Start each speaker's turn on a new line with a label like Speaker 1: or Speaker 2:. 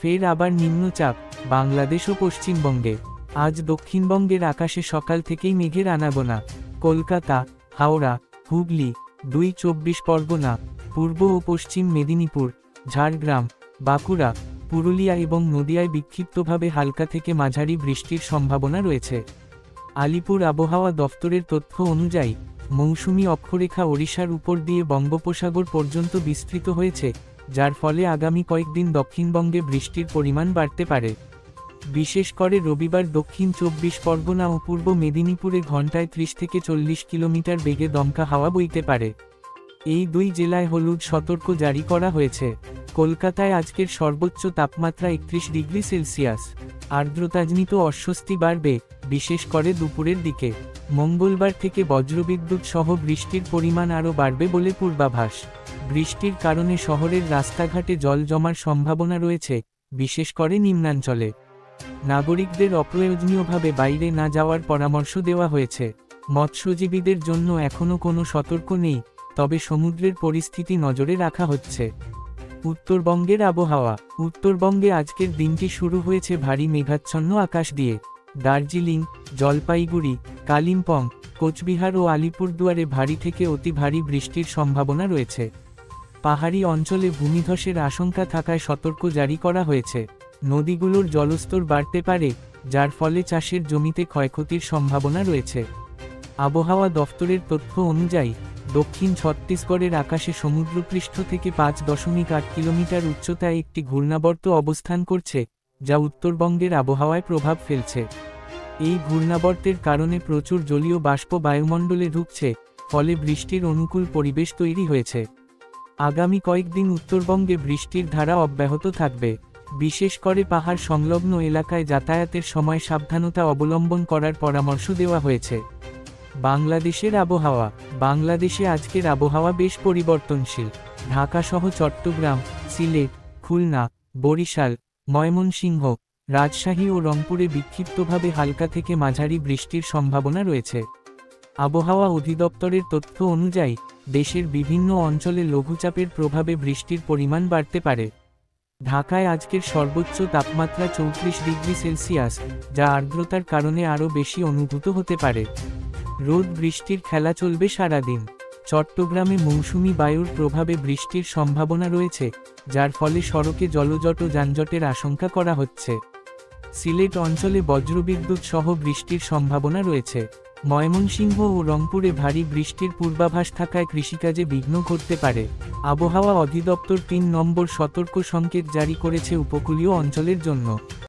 Speaker 1: ফের আবার নিম্নচাপ বাংলাদেশ ও পশ্চিমবঙ্গে। আজ দক্ষিণবঙ্গের আকাশে সকাল থেকেই মেঘের আনাগোনা। কলকাতা, হাওড়া, হুগলি, ২ পরগনা, পূর্ব ও পশ্চিম মেদিনীপুর, ঝাড়গ্রাম, বাঁকুড়া, পুরুলিয়া এবং নদিয়ায় বিক্ষিপ্তভাবে হালকা থেকে মাঝারি বৃষ্টির সম্ভাবনা রয়েছে। আলিপুর আবহাওয়া দফতরের তথ্য অনুযায়ী মৌসুমী অক্ষরেখা ওড়িশার উপর দিয়ে বঙ্গোপসাগর পর্যন্ত বিস্তৃত হয়েছে, যার ফলে আগামী কয়েকদিন দক্ষিণবঙ্গে বৃষ্টির পরিমাণ বাড়তে পারে। বিশেষ করে রবিবার দক্ষিণ ২৪ পরগনা ও পূর্ব মেদিনীপুরে ঘণ্টায় ৩০ থেকে ৪০ কিলোমিটার বেগে দমকা হাওয়া বইতে পারে। এই দুই জেলায় হলুদ সতর্ক জারি করা হয়েছে। কলকাতায় আজকের সর্বোচ্চ তাপমাত্রা ৩১ ডিগ্রি সেলসিয়াস। আর্দ্রতাজনিত অস্বস্তি বাড়বে, বিশেষ করে দুপুরের দিকে। মঙ্গলবার থেকে বজ্রবিদ্যুৎ সহ বৃষ্টির পরিমাণ আরও বাড়বে বলে পূর্বাভাস। বৃষ্টির কারণে শহরের রাস্তাঘাটে জল জমার সম্ভাবনা রয়েছে, বিশেষ করে নিম্নাঞ্চলে। নাগরিকদের অপ্রয়োজনীয়ভাবে বাইরে না যাওয়ার পরামর্শ দেওয়া হয়েছে। মৎস্যজীবীদের জন্য এখনও কোনো সতর্ক নেই, তবে সমুদ্রের পরিস্থিতি নজরে রাখা হচ্ছে। উত্তরবঙ্গের আবহাওয়া। উত্তরবঙ্গে আজকের দিনটি শুরু হয়েছে ভারী মেঘাচ্ছন্ন আকাশ দিয়ে। দার্জিলিং, জলপাইগুড়ি, কালিম্পং, কোচবিহার ও আলিপুরদুয়ারে ভারী থেকে অতি ভারী বৃষ্টির সম্ভাবনা রয়েছে। পাহাড়ি অঞ্চলে ভূমিধসের আশঙ্কা থাকায় সতর্ক জারি করা হয়েছে। নদীগুলোর জলস্তর বাড়তে পারে, যার ফলে চাষের জমিতে ক্ষয়ক্ষতির সম্ভাবনা রয়েছে। আবহাওয়া দফতরের তথ্য অনুযায়ী দক্ষিণ ছত্তিশগড়ের আকাশে সমুদ্রপৃষ্ঠ থেকে ৫.৮ কিলোমিটার উচ্চতায় একটি ঘূর্ণাবর্ত অবস্থান করছে, যা উত্তরবঙ্গের আবহাওয়ায় প্রভাব ফেলছে। এই ঘূর্ণাবর্তের কারণে প্রচুর জলীয় বাষ্প বায়ুমণ্ডলে ঢুকছে, ফলে বৃষ্টির অনুকূল পরিবেশ তৈরি হয়েছে। আগামী কয়েকদিন উত্তরবঙ্গে বৃষ্টির ধারা অব্যাহত থাকবে। বিশেষ করে পাহাড় সংলগ্ন এলাকায় যাতায়াতের সময় সাবধানতা অবলম্বন করার পরামর্শ দেওয়া হয়েছে। বাংলাদেশের আবহাওয়া। বাংলাদেশে আজকের আবহাওয়া বেশ পরিবর্তনশীল। ঢাকাসহ চট্টগ্রাম, সিলেট, খুলনা, বরিশাল, ময়মনসিংহ, রাজশাহী ও রংপুরে বিক্ষিপ্তভাবে হালকা থেকে মাঝারি বৃষ্টির সম্ভাবনা রয়েছে। আবহাওয়া অধিদপ্তরের তথ্য অনুযায়ী দেশের বিভিন্ন অঞ্চলে লঘুচাপের প্রভাবে বৃষ্টির পরিমাণ বাড়তে পারে। ঢাকায় আজকের সর্বোচ্চ তাপমাত্রা ৩৪ ডিগ্রি সেলসিয়াস, যা আর্দ্রতার কারণে আরও বেশি অনুভূত হতে পারে। রোদ বৃষ্টির খেলা চলবে সারাদিন। চট্টগ্রামে মৌসুমী বায়ুর প্রভাবে বৃষ্টির সম্ভাবনা রয়েছে, যার ফলে সড়কে জলজট ও যানজটের আশঙ্কা করা হচ্ছে। সিলেট অঞ্চলে বজ্রবিদ্যুৎ সহ বৃষ্টির সম্ভাবনা রয়েছে। ময়মনসিংহ ও রংপুরে ভারী বৃষ্টির পূর্বাভাস থাকায় কৃষিকাজে বিঘ্ন ঘটতে পারে। আবহাওয়া অধিদপ্তর ৩ নম্বর সতর্ক সংকেত জারি করেছে উপকূলীয় অঞ্চলের জন্য।